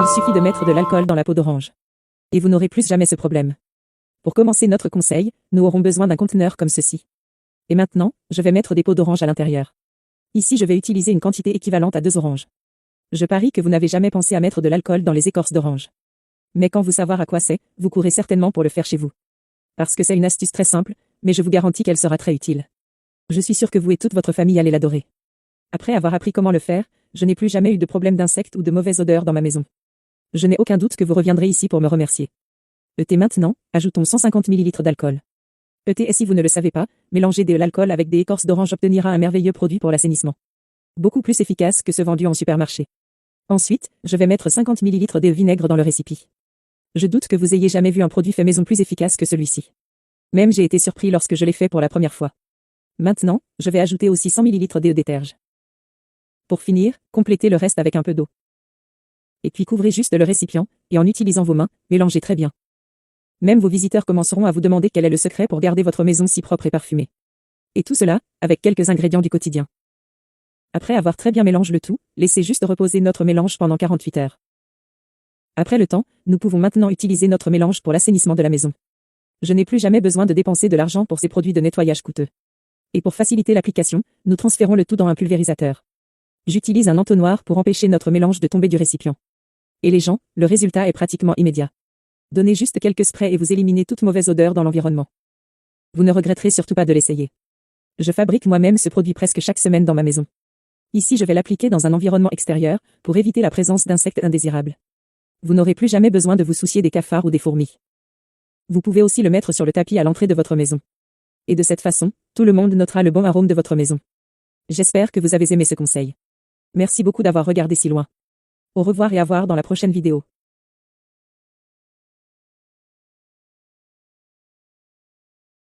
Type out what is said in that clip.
Il suffit de mettre de l'alcool dans la peau d'orange. Et vous n'aurez plus jamais ce problème. Pour commencer notre conseil, nous aurons besoin d'un conteneur comme ceci. Et maintenant, je vais mettre des peaux d'orange à l'intérieur. Ici je vais utiliser une quantité équivalente à 2 oranges. Je parie que vous n'avez jamais pensé à mettre de l'alcool dans les écorces d'orange. Mais quand vous savoir à quoi c'est, vous courez certainement pour le faire chez vous. Parce que c'est une astuce très simple, mais je vous garantis qu'elle sera très utile. Je suis sûr que vous et toute votre famille allez l'adorer. Après avoir appris comment le faire, je n'ai plus jamais eu de problème d'insectes ou de mauvaise odeur dans ma maison. Je n'ai aucun doute que vous reviendrez ici pour me remercier. ET maintenant, ajoutons 150 ml d'alcool. ET et si vous ne le savez pas, mélanger de l'alcool avec des écorces d'orange obtenira un merveilleux produit pour l'assainissement. Beaucoup plus efficace que ceux vendus en supermarché. Ensuite, je vais mettre 50 ml de vinaigre dans le récipient. Je doute que vous ayez jamais vu un produit fait maison plus efficace que celui-ci. Même j'ai été surpris lorsque je l'ai fait pour la première fois. Maintenant, je vais ajouter aussi 100 ml de déterge. Pour finir, complétez le reste avec un peu d'eau. Et puis couvrez juste le récipient, et en utilisant vos mains, mélangez très bien. Même vos visiteurs commenceront à vous demander quel est le secret pour garder votre maison si propre et parfumée. Et tout cela, avec quelques ingrédients du quotidien. Après avoir très bien mélangé le tout, laissez juste reposer notre mélange pendant 48 heures. Après le temps, nous pouvons maintenant utiliser notre mélange pour l'assainissement de la maison. Je n'ai plus jamais besoin de dépenser de l'argent pour ces produits de nettoyage coûteux. Et pour faciliter l'application, nous transférons le tout dans un pulvérisateur. J'utilise un entonnoir pour empêcher notre mélange de tomber du récipient. Et les gens, le résultat est pratiquement immédiat. Donnez juste quelques sprays et vous éliminez toute mauvaise odeur dans l'environnement. Vous ne regretterez surtout pas de l'essayer. Je fabrique moi-même ce produit presque chaque semaine dans ma maison. Ici je vais l'appliquer dans un environnement extérieur, pour éviter la présence d'insectes indésirables. Vous n'aurez plus jamais besoin de vous soucier des cafards ou des fourmis. Vous pouvez aussi le mettre sur le tapis à l'entrée de votre maison. Et de cette façon, tout le monde notera le bon arôme de votre maison. J'espère que vous avez aimé ce conseil. Merci beaucoup d'avoir regardé si loin. Au revoir et à voir dans la prochaine vidéo.